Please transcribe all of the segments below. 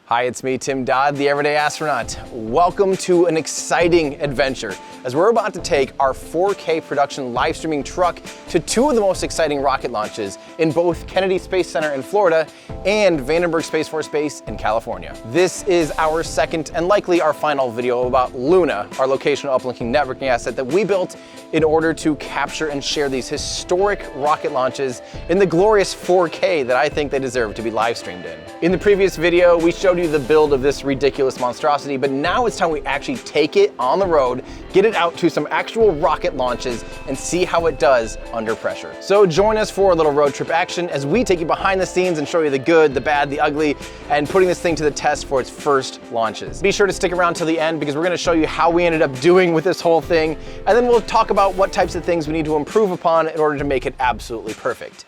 Hi, it's me, Tim Dodd, the Everyday Astronaut. Welcome to an exciting adventure as we're about to take our 4K production live streaming truck to two of the most exciting rocket launches in both Kennedy Space Center in Florida and Vandenberg Space Force Base in California. This is our second and likely our final video about Luna, our locational uplinking networking asset that we built in order to capture and share these historic rocket launches in the glorious 4K that I think they deserve to be live streamed in. In the previous video, we showed you the build of this ridiculous monstrosity, but now it's time we actually take it on the road, get it out to some actual rocket launches, and see how it does under pressure. So join us for a little road trip action as we take you behind the scenes and show you the good, the bad, the ugly, and putting this thing to the test for its first launches. Be sure to stick around till the end because we're gonna show you how we ended up doing with this whole thing, and then we'll talk about what types of things we need to improve upon in order to make it absolutely perfect.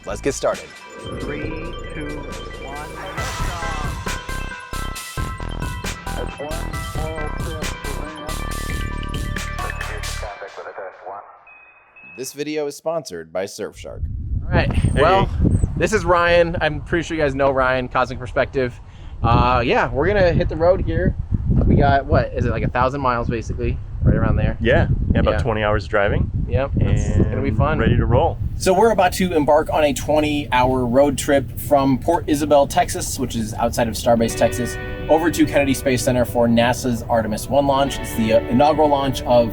Let's get started. 3, 2, 1. That's one small step for man. Contact with a test 1. This video is sponsored by Surfshark. All right, well, this is Ryan. I'm pretty sure you guys know Ryan, Cosmic Perspective. Yeah, we're gonna hit the road here. We got, what, is it like 1,000 miles basically? Right around there. Yeah, about 20 hours of driving. Yep, it's gonna be fun. Ready to roll. So we're about to embark on a 20-hour road trip from Port Isabel, Texas, which is outside of Starbase, Texas, over to Kennedy Space Center for NASA's Artemis 1 launch. It's the inaugural launch of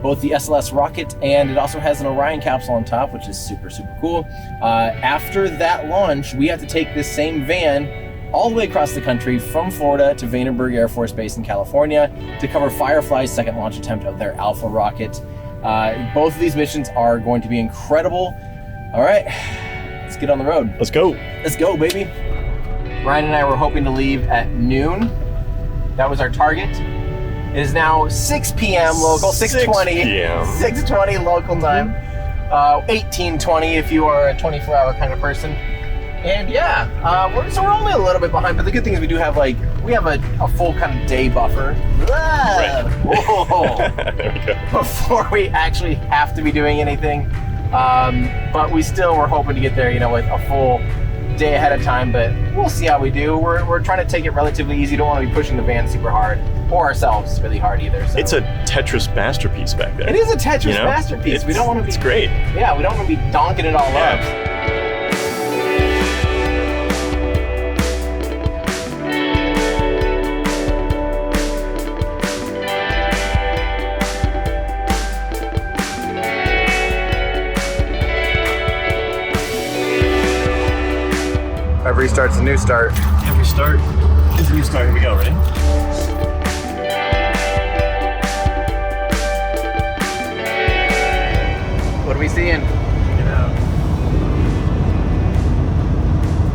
both the SLS rocket, and it also has an Orion capsule on top, which is super, super cool. After that launch, we have to take this same van all the way across the country from Florida to Vandenberg Air Force Base in California to cover Firefly's second launch attempt of their Alpha rocket. Both of these missions are going to be incredible. All right, let's get on the road. Let's go. Let's go, baby. Ryan and I were hoping to leave at noon. That was our target. It is now 6 p.m. local, 6:20. 6:20 local time. 18:20 if you are a 24-hour kind of person. And yeah, we're only a little bit behind, but the good thing is we have a full kind of day buffer. Right. Whoa. There we go. Before we actually have to be doing anything. But we still were hoping to get there, with a full day ahead of time, but we'll see how we do. We're trying to take it relatively easy. Don't want to be pushing the van super hard or ourselves really hard either. So. It's a Tetris masterpiece back there. It is a Tetris masterpiece. We don't want to be. It's great. Yeah, we don't want to be donking it all up. Every start's a new start. Every start is a new start. Here we go, ready? What are we seeing? Check it out.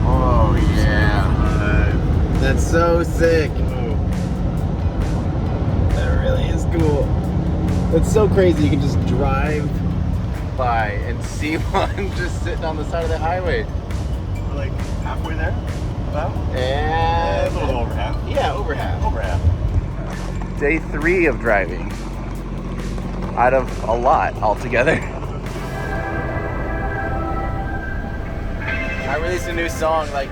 Oh yeah. That's so sick. That really is cool. It's so crazy. You can just drive by and see one just sitting on the side of the highway. We're like halfway there, about? And a little over half. Yeah, over half. Over half. Day 3 of driving. Out of a lot altogether. I released a new song, like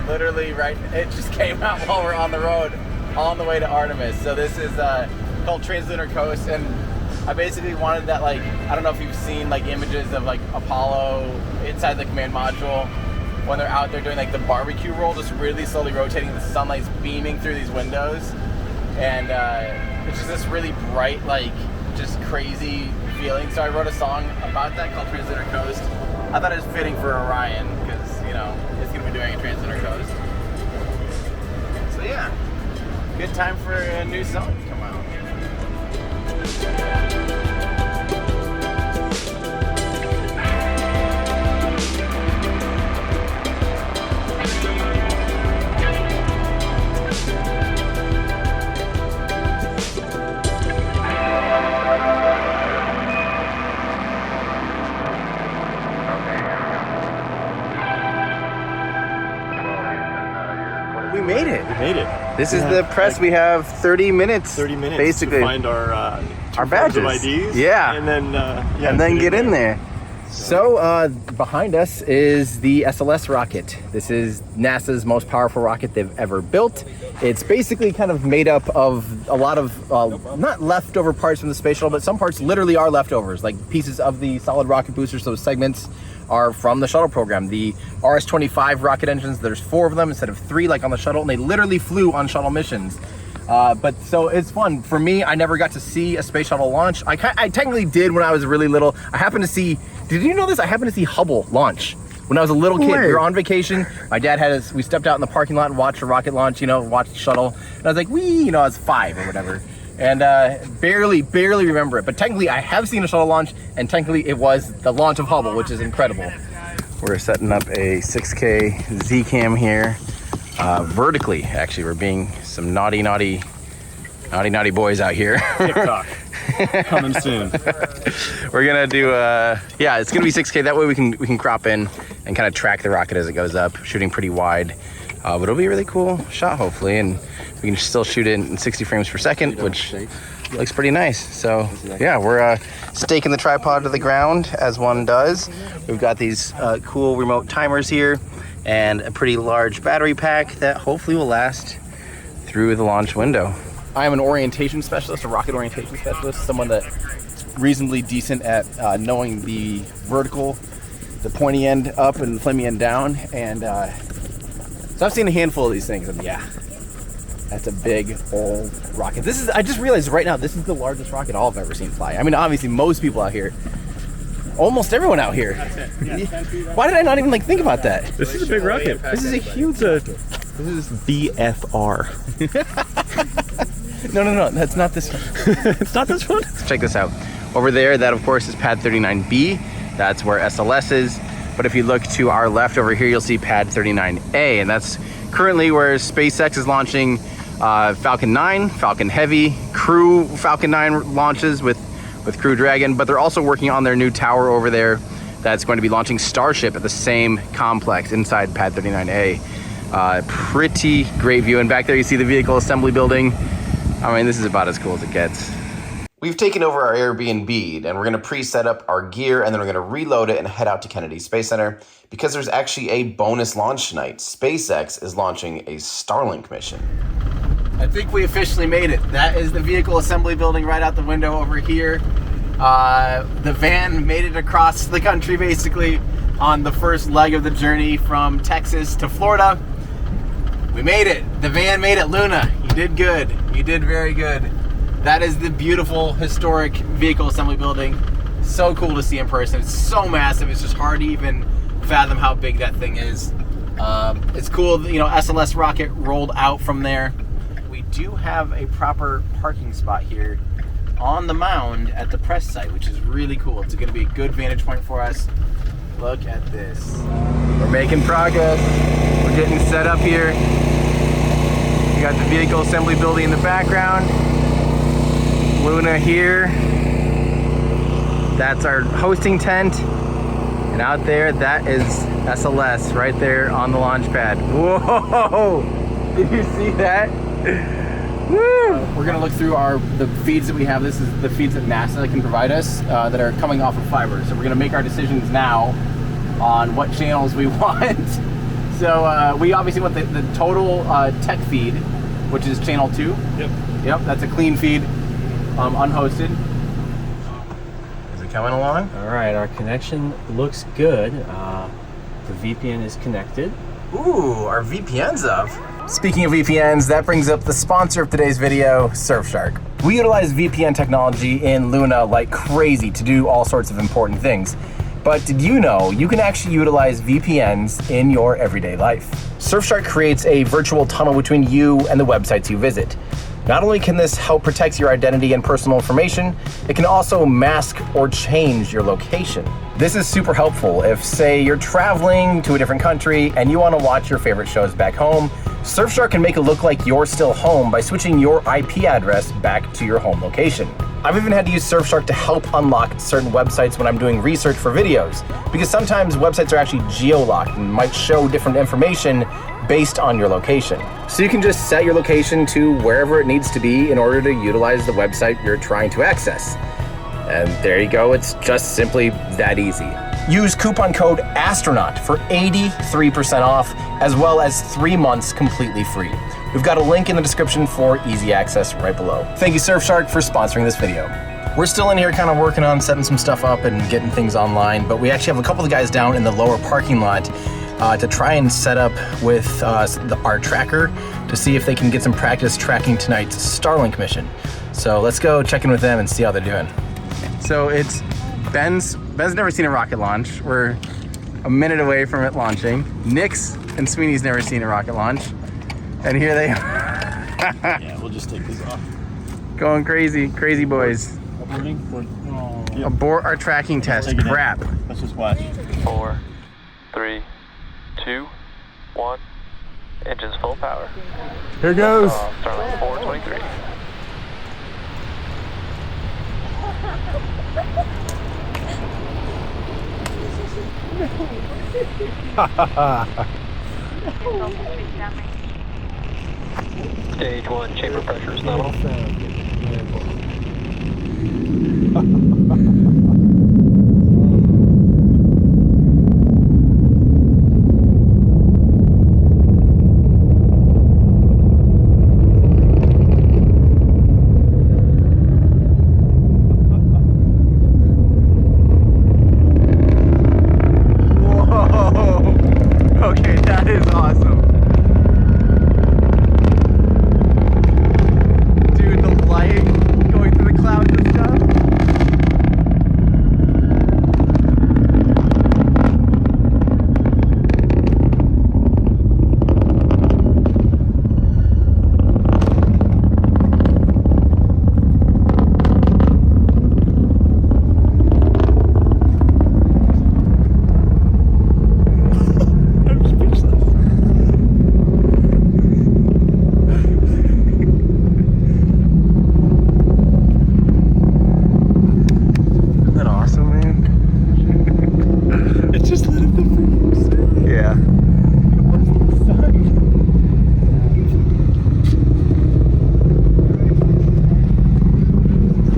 literally it just came out while we're on the road, on the way to Artemis. So this is called Translunar Coast, and I basically wanted that, like, I don't know if you've seen like images of like Apollo inside the command module when they're out there doing like the barbecue roll, just really slowly rotating, the sunlight's beaming through these windows, and it's just this really bright, like, just crazy feeling. So I wrote a song about that called Translunar Coast. I thought it was fitting for Orion because, it's gonna be doing a Translunar Coast. So yeah, good time for a new song to come out. We made it. We made it. This is the press. We have 30 minutes. 30 minutes basically to find our badges. of IDs. Yeah. And then and then get in there. So behind us is the SLS rocket. This is NASA's most powerful rocket they've ever built. It's basically kind of made up of a lot of, not leftover parts from the space shuttle, but some parts literally are leftovers, like pieces of the solid rocket boosters. Those segments are from the shuttle program. The RS-25 rocket engines, there's 4 of them instead of 3 like on the shuttle, and they literally flew on shuttle missions. But so it's fun. For me, I never got to see a space shuttle launch. I technically did when I was really little. I happened to see, did you know this? I happened to see Hubble launch when I was a little kid. We were on vacation. My dad had us, we stepped out in the parking lot and watched a rocket launch, you know, watched the shuttle. And I was like, wee, you know, I was 5 or whatever. And barely remember it. But technically I have seen a shuttle launch, and technically it was the launch of Hubble, which is incredible. We're setting up a 6K Z-cam here. Vertically, actually, we're being some naughty naughty boys out here. TikTok coming soon. We're gonna do yeah, it's gonna be 6K. That way we can crop in and kind of track the rocket as it goes up, shooting pretty wide. But it'll be a really cool shot, hopefully, and we can still shoot it in 60 frames per second, which looks pretty nice. So yeah, we're staking the tripod to the ground as one does. We've got these cool remote timers here and a pretty large battery pack that hopefully will last through the launch window. I am an orientation specialist, a rocket orientation specialist, someone that's reasonably decent at knowing the vertical, the pointy end up and the flaming end down. And so I've seen a handful of these things, and yeah, that's a big old rocket. This is, I just realized right now, this is the largest rocket I've ever seen fly. I mean, obviously most people out here, almost everyone out here. Why did I not even like think about that? This is a big rocket. This is a huge rocket. This is BFR. No, that's not this one. It's not this one? Check this out. Over there, that of course is pad 39B. That's where SLS is. But if you look to our left over here, you'll see pad 39A, and that's currently where SpaceX is launching Falcon 9, Falcon Heavy, Crew Falcon 9 launches with Crew Dragon, but they're also working on their new tower over there that's going to be launching Starship at the same complex inside pad 39A. Pretty great view, and back there you see the vehicle assembly building. I mean, this is about as cool as it gets. We've taken over our Airbnb, and we're going to pre-set up our gear, and then we're going to reload it and head out to Kennedy Space Center, because there's actually a bonus launch tonight. SpaceX is launching a Starlink mission. I think we officially made it. That is the vehicle assembly building right out the window over here. The van made it across the country, basically, on the first leg of the journey from Texas to Florida. We made it. The van made it. Luna, you did good. You did very good. That is the beautiful, historic vehicle assembly building. So cool to see in person. It's so massive. It's just hard to even fathom how big that thing is. It's cool, you know, SLS rocket rolled out from there. We do have a proper parking spot here on the mound at the press site, which is really cool. It's going to be a good vantage point for us. Look at this. We're making progress. We're getting set up here. We got the vehicle assembly building in the background. Luna here. That's our hosting tent. And out there, that is SLS right there on the launch pad. Whoa! Did you see that? Woo! We're gonna look through the feeds that we have. This is the feeds that NASA can provide us that are coming off of fiber. So we're gonna make our decisions now on what channels we want. So we obviously want the total tech feed, which is channel 2. Yep, that's a clean feed, unhosted. Is it coming along? All right, our connection looks good. The VPN is connected. Ooh, our VPN's up. Speaking of VPNs, that brings up the sponsor of today's video, Surfshark. We utilize VPN technology in Luna like crazy to do all sorts of important things. But did you know you can actually utilize VPNs in your everyday life? Surfshark creates a virtual tunnel between you and the websites you visit. Not only can this help protect your identity and personal information, it can also mask or change your location. This is super helpful if, say, you're traveling to a different country and you want to watch your favorite shows back home. Surfshark can make it look like you're still home by switching your IP address back to your home location. I've even had to use Surfshark to help unlock certain websites when I'm doing research for videos, because sometimes websites are actually geo-locked and might show different information based on your location. So you can just set your location to wherever it needs to be in order to utilize the website you're trying to access. And there you go, it's just simply that easy. Use coupon code ASTRONAUT for 83% off, as well as 3 months completely free. We've got a link in the description for easy access right below. Thank you, Surfshark, for sponsoring this video. We're still in here kind of working on setting some stuff up and getting things online, but we actually have a couple of guys down in the lower parking lot to try and set up with our tracker to see if they can get some practice tracking tonight's Starlink mission. So let's go check in with them and see how they're doing. So it's Ben's never seen a rocket launch. We're a minute away from it launching. Nick's and Sweeney's never seen a rocket launch. And here they are. Yeah, we'll just take these off. Going crazy, crazy boys. Yep. Abort our tracking test. Take it in. Crap. Let's just watch. 4, 3, 2, 1. Engines full power. Here goes. Starlink 423. Stage 1 chamber pressure is nominal. Okay, that is awesome. Dude, the light going through the clouds and stuff.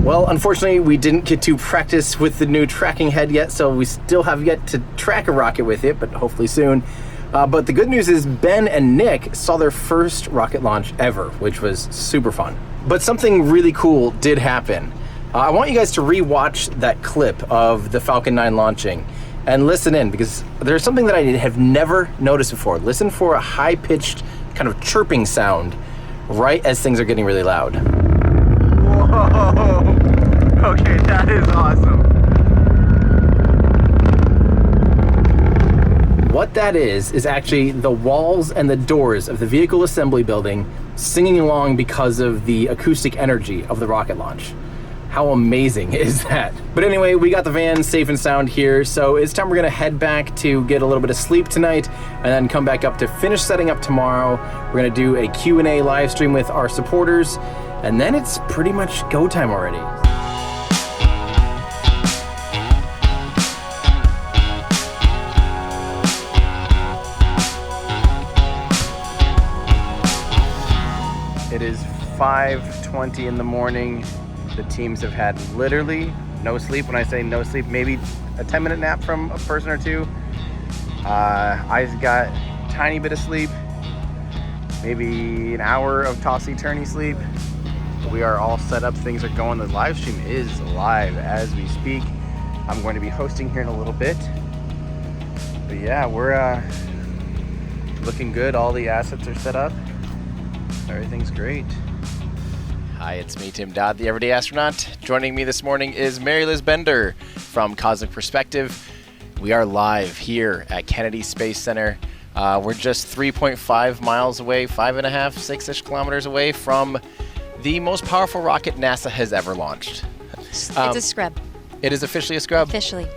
Well, unfortunately, we didn't get to practice with the new tracking head yet, so we still have yet to track a rocket with it, but hopefully soon. But the good news is Ben and Nick saw their first rocket launch ever, which was super fun. But something really cool did happen. I want you guys to re-watch that clip of the Falcon 9 launching and listen in, because there's something that I have never noticed before. Listen for a high-pitched kind of chirping sound right as things are getting really loud. Whoa! Okay, that is awesome. What that is actually the walls and the doors of the vehicle assembly building singing along because of the acoustic energy of the rocket launch. How amazing is that? But anyway, we got the van safe and sound here, so it's time we're gonna head back to get a little bit of sleep tonight and then come back up to finish setting up tomorrow. We're gonna do a Q&A live stream with our supporters, and then it's pretty much go time already. It is 5:20 in the morning. The teams have had literally no sleep. When I say no sleep, maybe a 10-minute nap from a person or two. I got a tiny bit of sleep, maybe an hour of tossy-turny sleep. We are all set up, things are going. The live stream is live as we speak. I'm going to be hosting here in a little bit. But yeah, we're looking good. All the assets are set up. Everything's great. Hi, it's me, Tim Dodd, the Everyday Astronaut. Joining me this morning is Mary Liz Bender from Cosmic Perspective. We are live here at Kennedy Space Center. We're just 3.5 miles away, 5.5, 6-ish kilometers away from the most powerful rocket NASA has ever launched. It's a scrub. It is officially a scrub? Officially.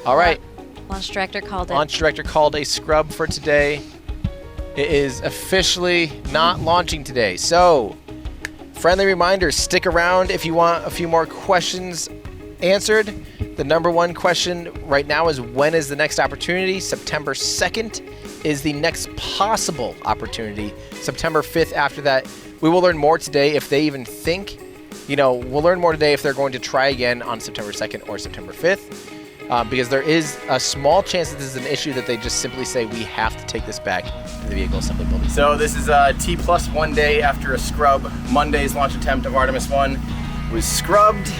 All right. Launch director called it. Launch director called a scrub for today. It is officially not launching today. So, friendly reminder, stick around if you want a few more questions answered. The number one question right now is, when is the next opportunity? September 2nd is the next possible opportunity. September 5th after that. We will learn more today if they even think, we'll learn more today if they're going to try again on September 2nd or September 5th. because there is a small chance that this is an issue that they just simply say we have to take this back to the vehicle assembly building. So this is T plus 1 day after a scrub. Monday's launch attempt of Artemis 1 was scrubbed,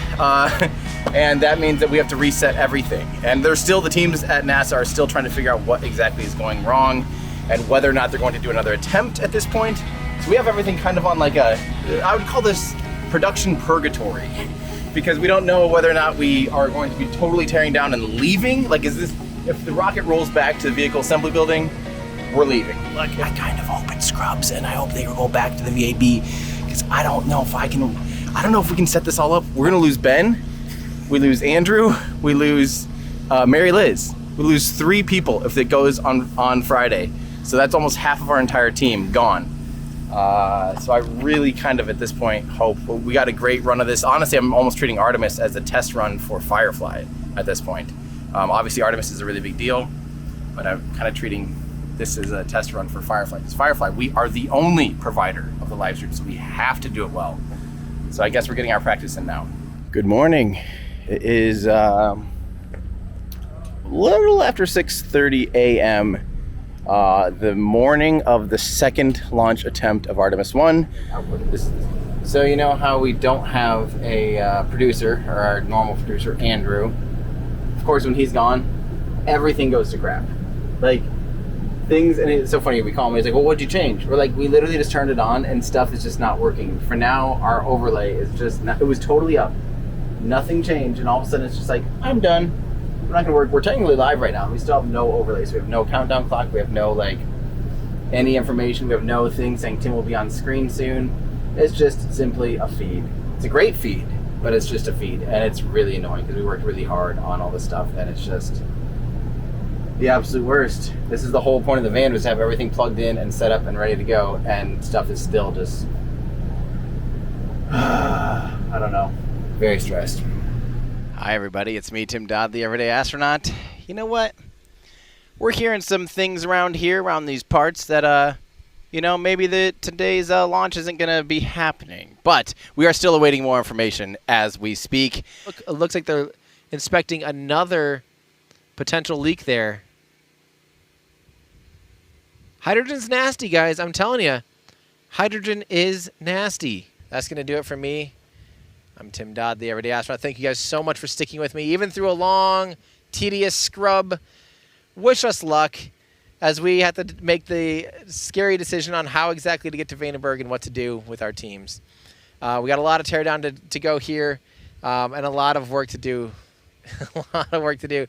and that means that we have to reset everything. And there's still, the teams at NASA are still trying to figure out what exactly is going wrong and whether or not they're going to do another attempt at this point. So we have everything kind of on like a, I would call this production purgatory, because we don't know whether or not we are going to be totally tearing down and leaving. Like, is this, if the rocket rolls back to the vehicle assembly building, we're leaving. Like, I kind of hope it scrubs, and I hope they go back to the VAB, because I don't know if we can set this all up. We're gonna lose Ben, we lose Andrew, we lose Mary Liz. We lose 3 people if it goes on Friday. So that's almost half of our entire team gone. So I really kind of at this point hope we got a great run of this. Honestly, I'm almost treating Artemis as a test run for Firefly at this point. Obviously Artemis is a really big deal, but I'm kind of treating this as a test run for Firefly. Because Firefly, we are the only provider of the live stream, so we have to do it well. So I guess we're getting our practice in now. Good morning. It is a little after 6:30 a.m. The morning of the second launch attempt of Artemis 1. So you know how we don't have a producer, or our normal producer, Andrew. Of course, when he's gone, everything goes to crap. Like, things, and it's so funny, we call him, he's like, well, what'd you change? We're like, we literally just turned it on and stuff is just not working. For now, our overlay is just not, it was totally up. Nothing changed, and all of a sudden it's just like, I'm done. We're not gonna work. We're technically live right now. We still have no overlays. We have no countdown clock. We have no like any information. We have no thing saying Tim will be on screen soon. It's just simply a feed. It's a great feed, but it's just a feed, and it's really annoying because we worked really hard on all this stuff, and it's just the absolute worst. This is the whole point of the van, was to have everything plugged in and set up and ready to go, and stuff is still just I don't know. Very stressed. Hi everybody, it's me, Tim Dodd, the Everyday Astronaut. You know what? We're hearing some things around here, around these parts, that, you know, maybe today's launch isn't going to be happening. But we are still awaiting more information as we speak. Look, it looks like they're inspecting another potential leak there. Hydrogen's nasty, guys. I'm telling you. Hydrogen is nasty. That's going to do it for me. I'm Tim Dodd, the Everyday Astronaut. Thank you guys so much for sticking with me, even through a long, tedious scrub. Wish us luck as we have to make the scary decision on how exactly to get to Vandenberg and what to do with our teams. We got a lot of teardown to go here, and a lot of work to do. A lot of work to do.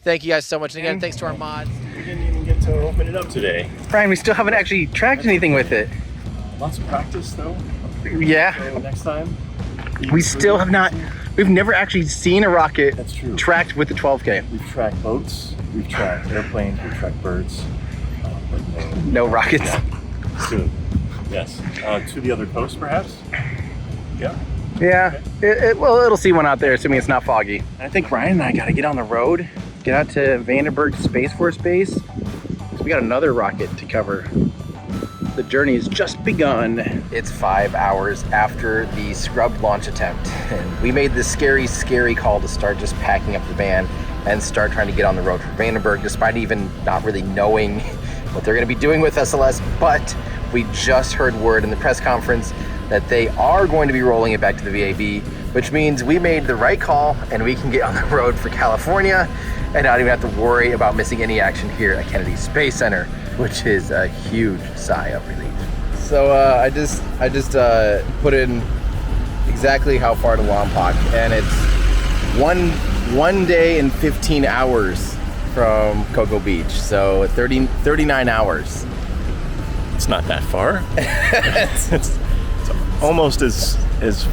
Thank you guys so much. And again, thanks to our mods. We didn't even get to open it up today. Brian, we still haven't actually tracked anything with it. Lots of practice though. Yeah. So next time. We still have not, we've never actually seen a rocket That's true. tracked with the 12K. We've tracked boats, we've tracked airplanes, we've tracked birds. But No rockets. yeah. Soon. Yes. To the other coast perhaps? Yeah. Yeah, well, it'll see one out there, assuming it's not foggy. I think Ryan and I gotta get on the road, get out to Vandenberg Space Force base. We got another rocket to cover. The journey has just begun. It's 5 hours after the scrubbed launch attempt, and we made this scary, scary call to start just packing up the van and start trying to get on the road for Vandenberg, despite even not really knowing what they're gonna be doing with SLS, but we just heard word in the press conference that they are going to be rolling it back to the VAB, which means we made the right call and we can get on the road for California and not even have to worry about missing any action here at Kennedy Space Center, which is a huge sigh of relief. So I just put in exactly how far to Lompoc, and it's one day and 15 hours from Cocoa Beach, so 39 hours. It's not that far. it's almost as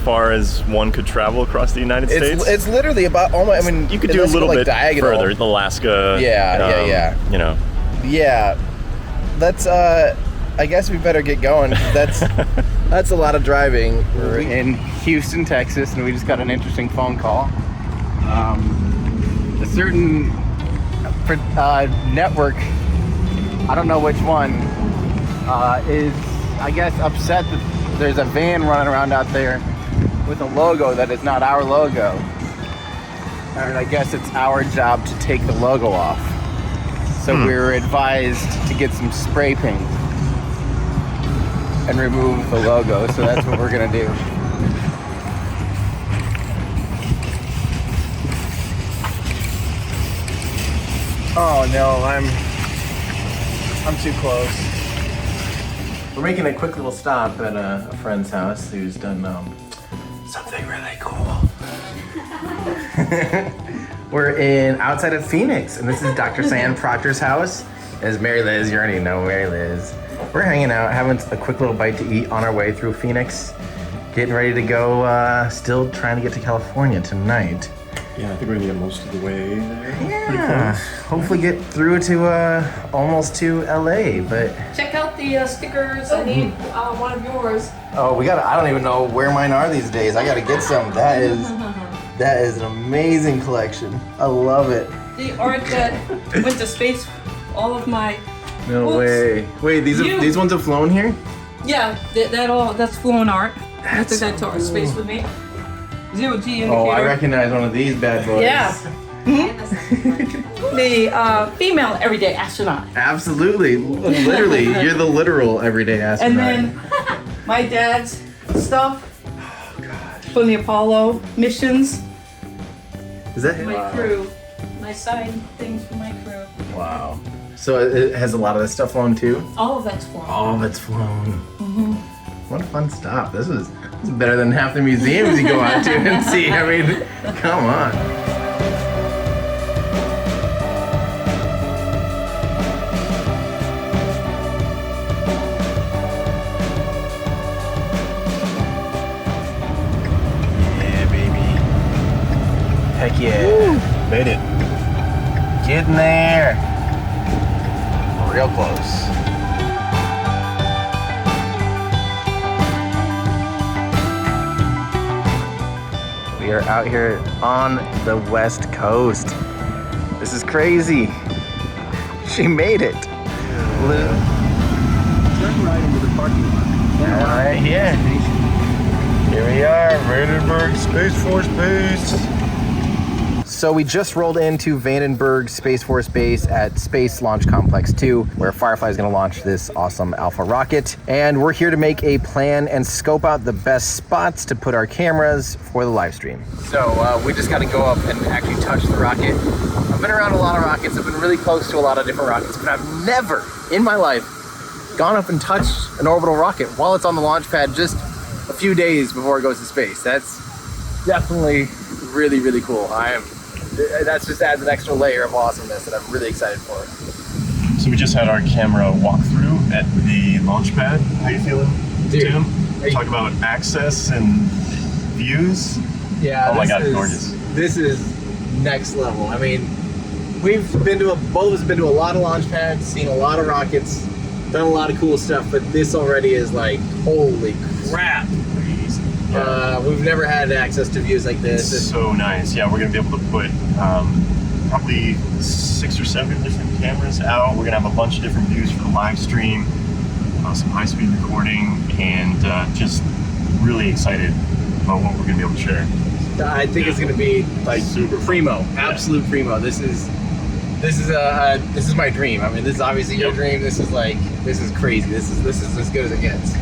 far as one could travel across the United States. It's literally about almost. I mean, you could do a little bit diagonal. further, Alaska. Yeah. You know. Yeah, that's. I guess we better get going. That's a lot of driving. We're in Houston, Texas, and we just got an interesting phone call. A certain network, I don't know which one, is, I guess, upset that there's a van running around out there with a logo that is not our logo. and I guess it's our job to take the logo off. So we were advised to get some spray paint and remove the logo, so that's what we're gonna do. Oh no, I'm too close. We're making a quick little stop at a friend's house who's done something really cool. We're outside of Phoenix, and this is Dr. Sian Proctor's house. As Mary Liz, you already know Mary Liz. We're hanging out, having a quick little bite to eat on our way through Phoenix. Getting ready to go, still trying to get to California tonight. Yeah, I think we're gonna get most of the way there. Yeah, hopefully get through to almost to LA, but... Check out the stickers. I need one of yours. Oh, I don't even know where mine are these days. I gotta get some. That is an amazing collection. I love it. The art that went to space, all of my No books. way. Wait, these ones have flown here? Yeah, that's flown art. I took that to our space with me. Zero G indicator. Oh, I recognize one of these bad boys. Yeah. The female everyday astronaut. Absolutely. Literally, you're the literal everyday astronaut. And then my dad's stuff from the Apollo missions. Is that My crew. My side things for my crew. Wow. So it has a lot of this stuff flown too? All of that's flown. All of it's flown. What a fun stop. This is better than half the museums you go out to and see. I mean, come on. Yeah, baby. Heck yeah. Woo! Made it. Getting there. Real close. We are out here on the West Coast. This is crazy. She made it. Turn right into the parking lot. All right, here. Here we are, Vandenberg Space Force Base. So we just rolled into Vandenberg Space Force Base at Space Launch Complex 2, where Firefly is going to launch this awesome Alpha rocket. And we're here to make a plan and scope out the best spots to put our cameras for the live stream. So we just got to go up and actually touch the rocket. I've been around a lot of rockets. I've been really close to a lot of different rockets, but I've never in my life gone up and touched an orbital rocket while it's on the launch pad just a few days before it goes to space. That's definitely really, really cool. That's just adds an extra layer of awesomeness that I'm really excited for. So we just had our camera walkthrough at the launch pad. How you feeling, Tim? Talk about access and views. Yeah. Oh my God, gorgeous. This is next level. I mean, both of us have been to a lot of launch pads, seen a lot of rockets, done a lot of cool stuff, but this already is like, holy crap. We've never had access to views like this. It's so nice. Yeah, we're gonna be able to put probably 6 or 7 different cameras out. We're gonna have a bunch of different views for the live stream, some high-speed recording, and just really excited about what we're gonna be able to share. I think it's gonna be like super primo, absolute primo. This is my dream. I mean, this is obviously your dream. This is crazy. This is as good as it gets.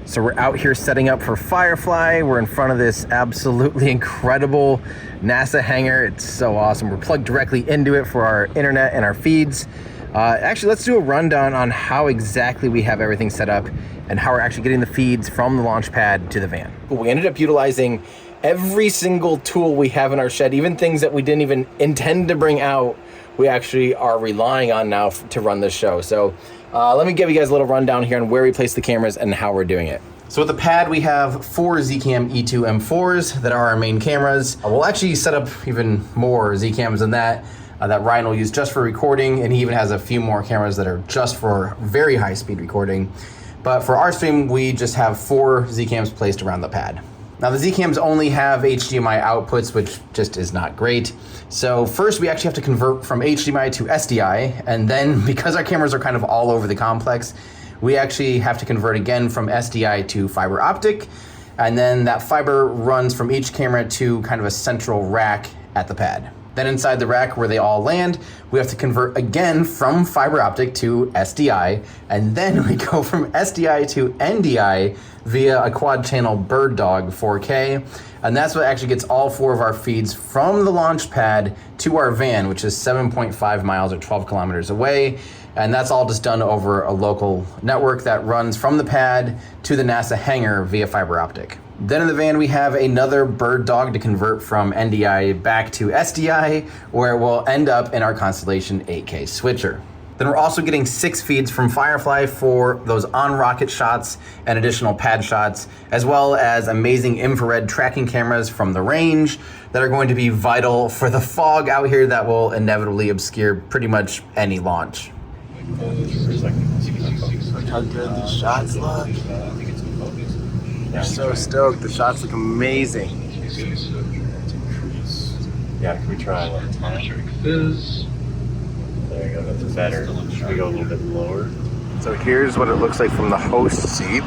So we're out here setting up for Firefly. We're in front of this absolutely incredible NASA hangar. It's so awesome. We're plugged directly into it for our internet and our feeds. Actually, let's do a rundown on how exactly we have everything set up and how we're actually getting the feeds from the launch pad to the van. We ended up utilizing every single tool we have in our shed, even things that we didn't even intend to bring out, we actually are relying on now to run this show. So let me give you guys a little rundown here on where we place the cameras and how we're doing it. So with the pad, we have 4 Zcam E2 M4s that are our main cameras. We'll actually set up even more Zcams than that Ryan will use just for recording, and he even has a few more cameras that are just for very high speed recording. But for our stream, we just have 4 Zcams placed around the pad. Now the Zcams only have HDMI outputs, which just is not great. So first we actually have to convert from HDMI to SDI, and then because our cameras are kind of all over the complex, we actually have to convert again from SDI to fiber optic, and then that fiber runs from each camera to kind of a central rack at the pad. Then inside the rack where they all land, we have to convert again from fiber optic to SDI, and then we go from SDI to NDI via a quad channel bird dog 4K, and that's what actually gets all 4 of our feeds from the launch pad to our van, which is 7.5 miles or 12 kilometers away. And that's all just done over a local network that runs from the pad to the NASA hangar via fiber optic. Then in the van, we have another bird dog to convert from NDI back to SDI, where it will end up in our Constellation 8K switcher. Then we're also getting 6 feeds from Firefly for those on-rocket shots and additional pad shots, as well as amazing infrared tracking cameras from the range that are going to be vital for the fog out here that will inevitably obscure pretty much any launch. Look how good these shots look. They're so stoked. The shots look amazing. Yeah, can we try one? There you go, that's better. Should we go a little bit lower? So here's what it looks like from the host seat.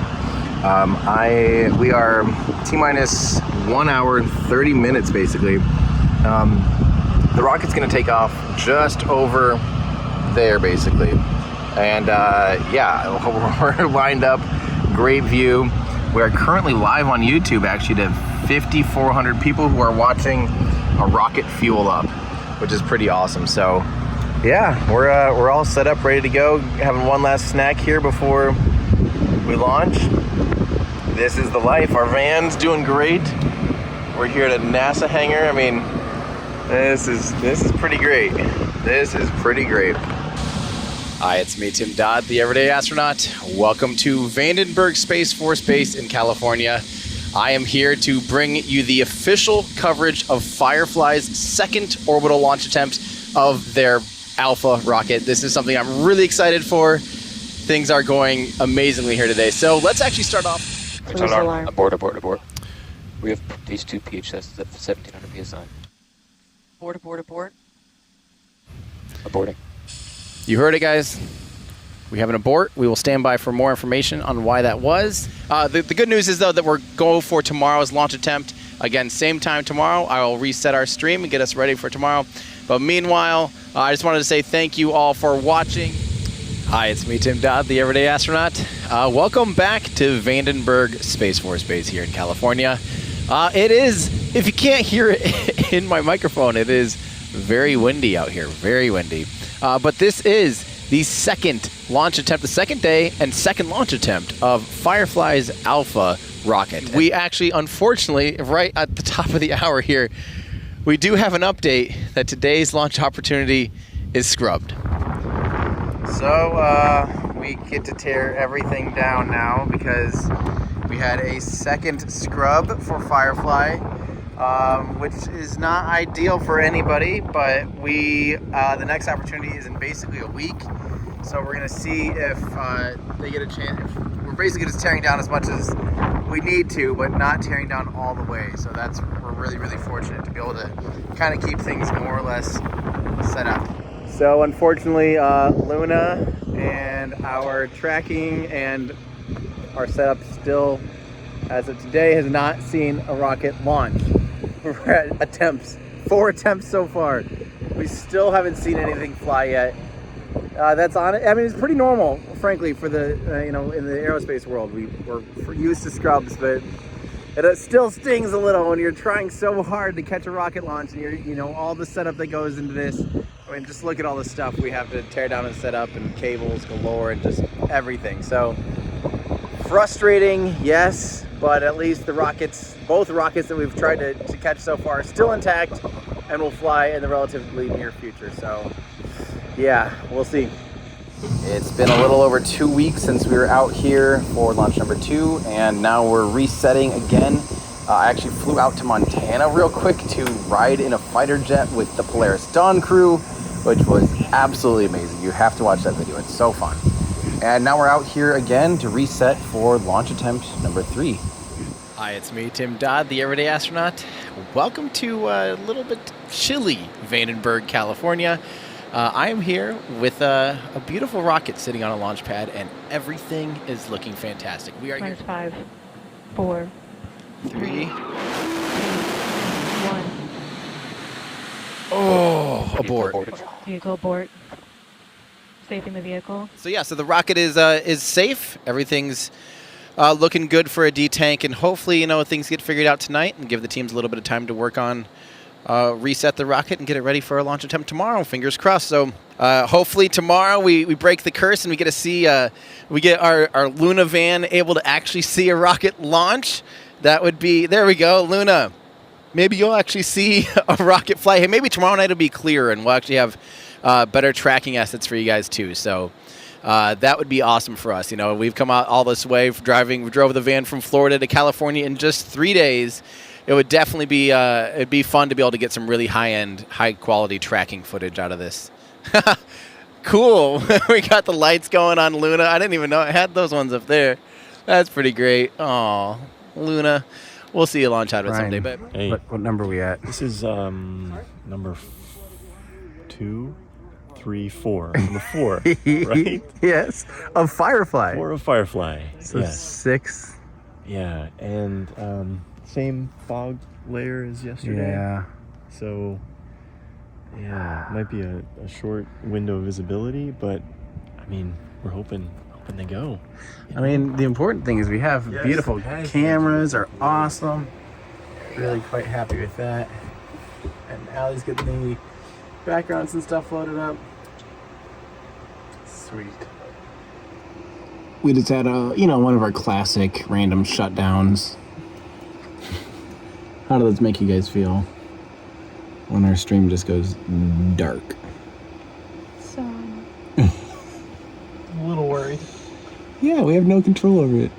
We are T-minus 1 hour and 30 minutes basically. The rocket's gonna take off just over there basically. And yeah, we're lined up, great view. We are currently live on YouTube actually to 5,400 people who are watching a rocket fuel up, which is pretty awesome. So yeah, we're all set up, ready to go, having one last snack here before we launch. This is the life. Our van's doing great. We're here at a NASA hangar. I mean, this is pretty great. This is pretty great. Hi, it's me, Tim Dodd, the Everyday Astronaut. Welcome to Vandenberg Space Force Base in California. I am here to bring you the official coverage of Firefly's second orbital launch attempt of their Alpha rocket. This is something I'm really excited for. Things are going amazingly here today. So let's actually start off. Please alarm. Abort. We have these 2 PHSs at 1700 PSI. Abort. Aborting. You heard it, guys. We have an abort. We will stand by for more information on why that was. The good news is, though, that we're going for tomorrow's launch attempt. Again, same time tomorrow. I will reset our stream and get us ready for tomorrow. But meanwhile, I just wanted to say thank you all for watching. Hi, it's me, Tim Dodd, the Everyday Astronaut. Welcome back to Vandenberg Space Force Base here in California. It is, if you can't hear it in my microphone, it is very windy out here, very windy. But this is the second launch attempt, the second day and second launch attempt of Firefly's Alpha rocket. We actually, unfortunately, right at the top of the hour here, we do have an update that today's launch opportunity is scrubbed. So we get to tear everything down now because we had a second scrub for Firefly. Which is not ideal for anybody, but the next opportunity is in basically a week. So we're gonna see if they get a chance. We're basically just tearing down as much as we need to, but not tearing down all the way. So we're really, really fortunate to be able to kind of keep things more or less set up. So unfortunately, Luna and our tracking and our setup still, as of today, has not seen a rocket launch. We're at 4 attempts so far. We still haven't seen anything fly yet. That's on it. I mean, it's pretty normal, frankly, for the in the aerospace world. We're used to scrubs, but it still stings a little when you're trying so hard to catch a rocket launch, and all the setup that goes into this. I mean, just look at all the stuff we have to tear down and set up, and cables galore, and just everything. So frustrating, yes. But at least both rockets that we've tried to catch so far are still intact and will fly in the relatively near future. So yeah, we'll see. It's been a little over 2 weeks since we were out here for launch number 2, and now we're resetting again. I actually flew out to Montana real quick to ride in a fighter jet with the Polaris Dawn crew, which was absolutely amazing. You have to watch that video, it's so fun. And now we're out here again to reset for launch attempt number 3. Hi, it's me, Tim Dodd, the Everyday Astronaut. Welcome to a little bit chilly Vandenberg, California. I am here with a beautiful rocket sitting on a launch pad, and everything is looking fantastic. We are here. 5, 4, 3, 1. Oh, abort. Vehicle abort. Safing the vehicle. So yeah, so the rocket is safe. Everything's looking good for a detank, and hopefully, things get figured out tonight and give the teams a little bit of time to work on reset the rocket and get it ready for a launch attempt tomorrow. Fingers crossed. So hopefully tomorrow we break the curse and we get to see we get our Luna van able to actually see a rocket launch. That would be, there we go, Luna. Maybe you'll actually see a rocket fly. Hey, maybe tomorrow night it'll be clearer and we'll actually have better tracking assets for you guys too. So that would be awesome for us. We've come out all this way we drove the van from Florida to California in just 3 days. It would definitely be it'd be fun to be able to get some really high-end, high-quality tracking footage out of this. Cool. We got the lights going on Luna. I didn't even know I had those ones up there. That's pretty great. Aw, Luna. We'll see you launch out of it someday. But Hey, What number are we at? this is number 2, 3, 4. Number 4, right? Yes, of Firefly. 4 of Firefly. So Yes. 6. Yeah, and same fog layer as yesterday. Yeah. So, yeah, it might be a short window of visibility, but I mean, we're hoping they go. I mean, the important thing is we have beautiful cameras, are awesome. Really quite happy with that. And Allie's getting the backgrounds and stuff loaded up. Sweet. We just had one of our classic random shutdowns. How does this make you guys feel when our stream just goes dark? So. A little worried. Yeah, we have no control over it.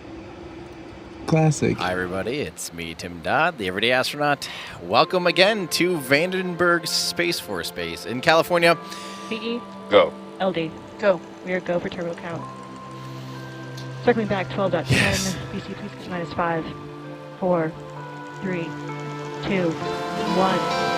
Classic. hi, everybody. It's me, Tim Dodd, the Everyday Astronaut. Welcome again to Vandenberg Space Force Base in California. PE. Go. LD. Go. We are go for turbo count. Circling back 12.10. Yes. BC, please get -5, 4, 3, 2, 1.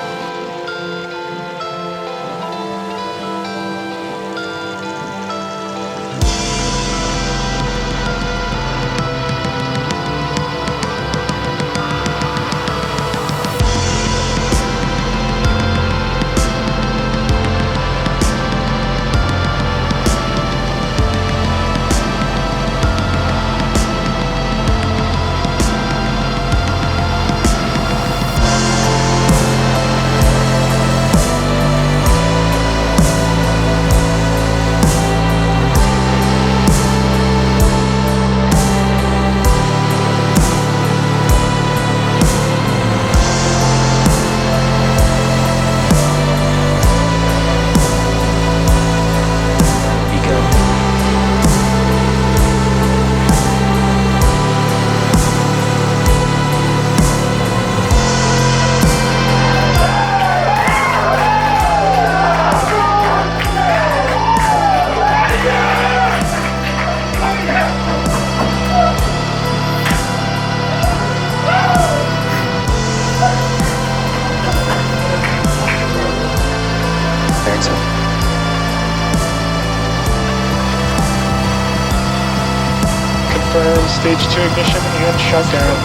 Confirm stage 2 ignition and shutdown.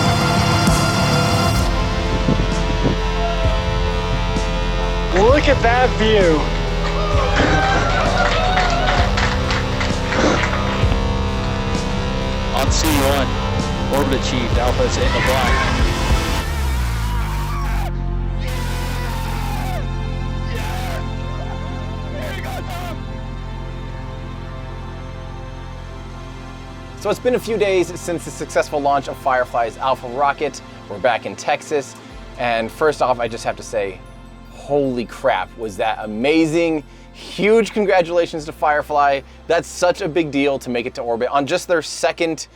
Look at that view. On C1, orbit achieved. Alpha's in the block. So it's been a few days since the successful launch of Firefly's Alpha rocket. We're back in Texas. And first off, I just have to say, holy crap, was that amazing. Huge congratulations to Firefly. That's such a big deal to make it to orbit on just their second,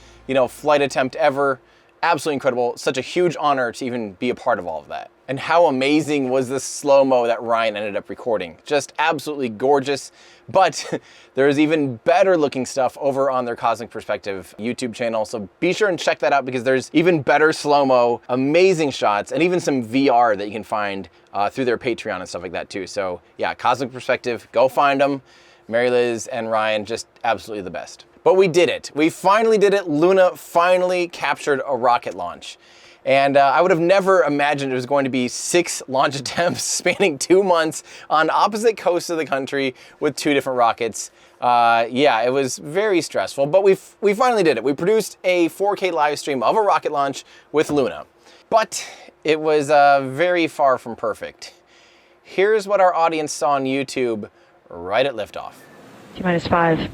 flight attempt ever. Absolutely incredible. Such a huge honor to even be a part of all of that. And how amazing was the slow-mo that Ryan ended up recording. Just absolutely gorgeous. But there's even better looking stuff over on their Cosmic Perspective YouTube channel. So be sure and check that out because there's even better slow-mo, amazing shots, and even some VR that you can find through their Patreon and stuff like that too. So yeah, Cosmic Perspective, go find them. Mary Liz and Ryan, just absolutely the best. But we did it. We finally did it. Luna finally captured a rocket launch. And I would have never imagined it was going to be 6 launch attempts spanning 2 months on opposite coasts of the country with 2 different rockets. Yeah, it was very stressful, but we finally did it. We produced a 4K live stream of a rocket launch with Luna, but it was very far from perfect. Here's what our audience saw on YouTube right at liftoff. T-minus 5,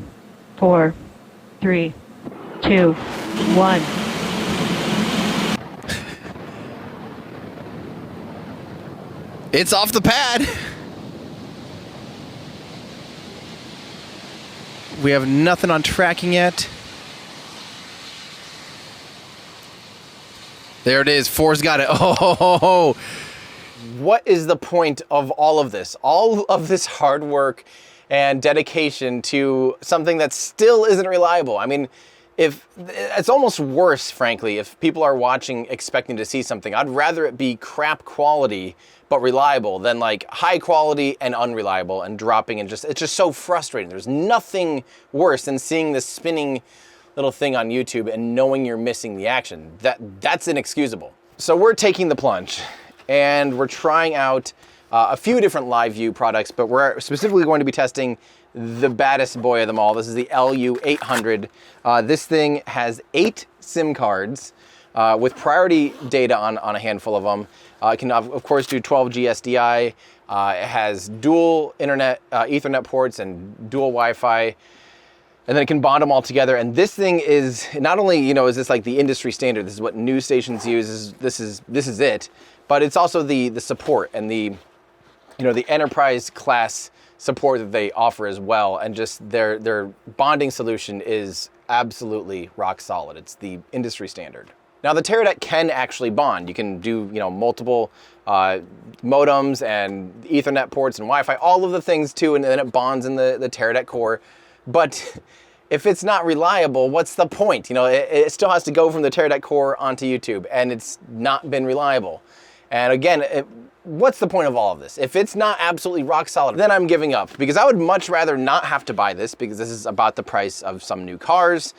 4, 3, 2, 1. It's off the pad. We have nothing on tracking yet. There it is. 4's got it. Oh. What is the point of all of this? All of this hard work and dedication to something that still isn't reliable. I mean, if it's almost worse, frankly, if people are watching expecting to see something. I'd rather it be crap quality but reliable than like high quality and unreliable and dropping, and it's just so frustrating. There's nothing worse than seeing this spinning little thing on YouTube and knowing you're missing the action. That's inexcusable. So we're taking the plunge and we're trying out a few different live view products, but we're specifically going to be testing the baddest boy of them all. This is the LU-800. This thing has 8 SIM cards with priority data on a handful of them. It can, of course, do 12G SDI. It has dual internet, Ethernet ports and dual Wi-Fi. And then it can bond them all together. And this thing is not only, you know, is this like the industry standard, this is what news stations use, this is it, but it's also the support and the, you know, the enterprise class support that they offer as well. And just their bonding solution is absolutely rock solid. It's the industry standard. Now the Teradek can actually bond. You can do, you know, multiple modems and Ethernet ports and Wi-Fi, all of the things too, and then it bonds in the Teradek core. But if it's not reliable, what's the point? You know, it still has to go from the Teradek core onto YouTube, and it's not been reliable. And again, what's the point of all of this? If it's not absolutely rock solid, then I'm giving up, because I would much rather not have to buy this, because this is about the price of some new cars.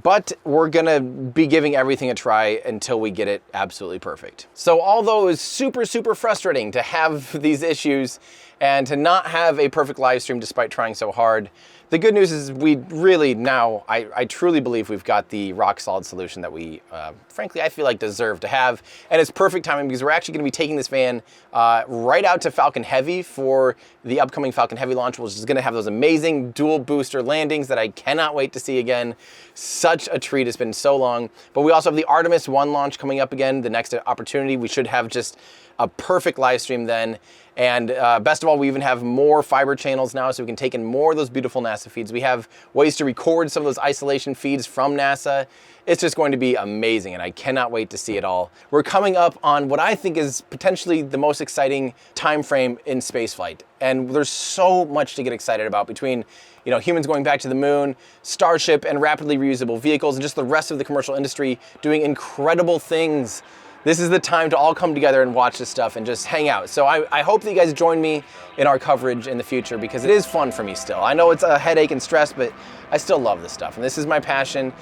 But we're gonna be giving everything a try until we get it absolutely perfect. So although it was super, super frustrating to have these issues and to not have a perfect live stream despite trying so hard, the good news is we really now, I truly believe we've got the rock solid solution that we, frankly, I feel like deserve to have. And it's perfect timing because we're actually gonna be taking this van right out to Falcon Heavy for the upcoming Falcon Heavy launch, which is gonna have those amazing dual booster landings that I cannot wait to see again. Such a treat, it's been so long. But we also have the Artemis 1 launch coming up again, the next opportunity. We should have just a perfect live stream then. And best of all, we even have more fiber channels now, so we can take in more of those beautiful NASA feeds. We have ways to record some of those isolation feeds from NASA. It's just going to be amazing, and I cannot wait to see it all. We're coming up on what I think is potentially the most exciting time frame in spaceflight. And there's so much to get excited about between, you know, humans going back to the moon, Starship and rapidly reusable vehicles, and just the rest of the commercial industry doing incredible things. This is the time to all come together and watch this stuff and just hang out. So I hope that you guys join me in our coverage in the future, because it is fun for me still. I know it's a headache and stress, but I still love this stuff. And this is my passion,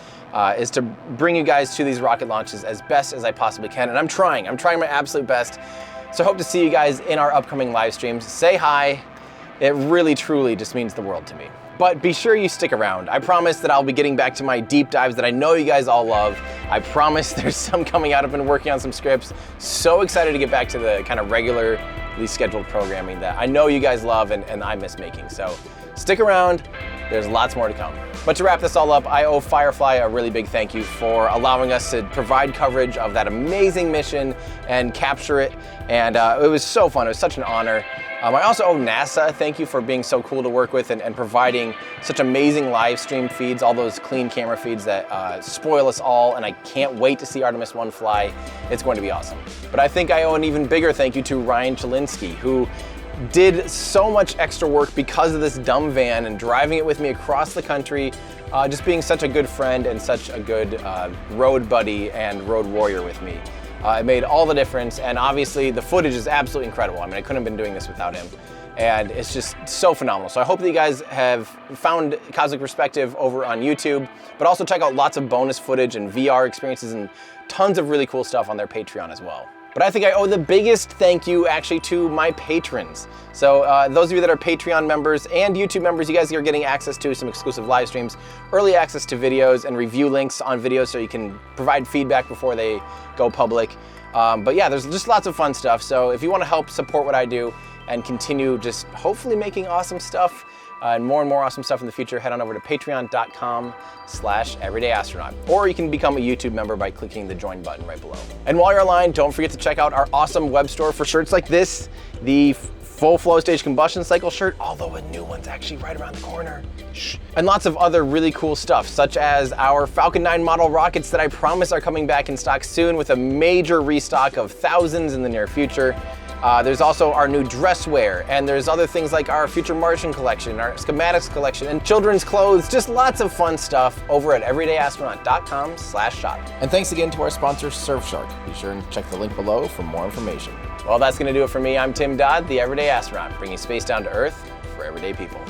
is to bring you guys to these rocket launches as best as I possibly can. And I'm trying my absolute best. So I hope to see you guys in our upcoming live streams. Say hi. It really, truly just means the world to me. But be sure you stick around. I promise that I'll be getting back to my deep dives that I know you guys all love. I promise there's some coming out. I've been working on some scripts. So excited to get back to the kind of regularly scheduled programming that I know you guys love and I miss making. So stick around. There's lots more to come. But to wrap this all up, I owe Firefly a really big thank you for allowing us to provide coverage of that amazing mission and capture it. And it was so fun. It was such an honor. I also owe NASA thank you for being so cool to work with and providing such amazing live stream feeds, all those clean camera feeds that spoil us all, and I can't wait to see Artemis 1 fly. It's going to be awesome. But I think I owe an even bigger thank you to Ryan Chalinsky, who did so much extra work because of this dumb van and driving it with me across the country, just being such a good friend and such a good road buddy and road warrior with me. It made all the difference, and obviously the footage is absolutely incredible. I mean, I couldn't have been doing this without him, and it's just so phenomenal. So I hope that you guys have found Cosmic Perspective over on YouTube, but also check out lots of bonus footage and VR experiences and tons of really cool stuff on their Patreon as well. But I think I owe the biggest thank you actually to my patrons. So those of you that are Patreon members and YouTube members, you guys are getting access to some exclusive live streams, early access to videos, and review links on videos so you can provide feedback before they go public. But yeah, there's just lots of fun stuff. So if you want to help support what I do and continue just hopefully making awesome stuff, and more awesome stuff in the future, head on over to patreon.com/everydayastronaut. Or you can become a YouTube member by clicking the join button right below. And while you're online, don't forget to check out our awesome web store for shirts like this, the full flow stage combustion cycle shirt, although a new one's actually right around the corner. Shh. And lots of other really cool stuff, such as our Falcon 9 model rockets that I promise are coming back in stock soon with a major restock of thousands in the near future. There's also our new dress wear, and there's other things like our Future Martian collection, our schematics collection, and children's clothes, just lots of fun stuff over at everydayastronaut.com/shop. And thanks again to our sponsor, Surfshark. Be sure and check the link below for more information. Well, that's gonna do it for me. I'm Tim Dodd, the Everyday Astronaut, bringing space down to Earth for everyday people.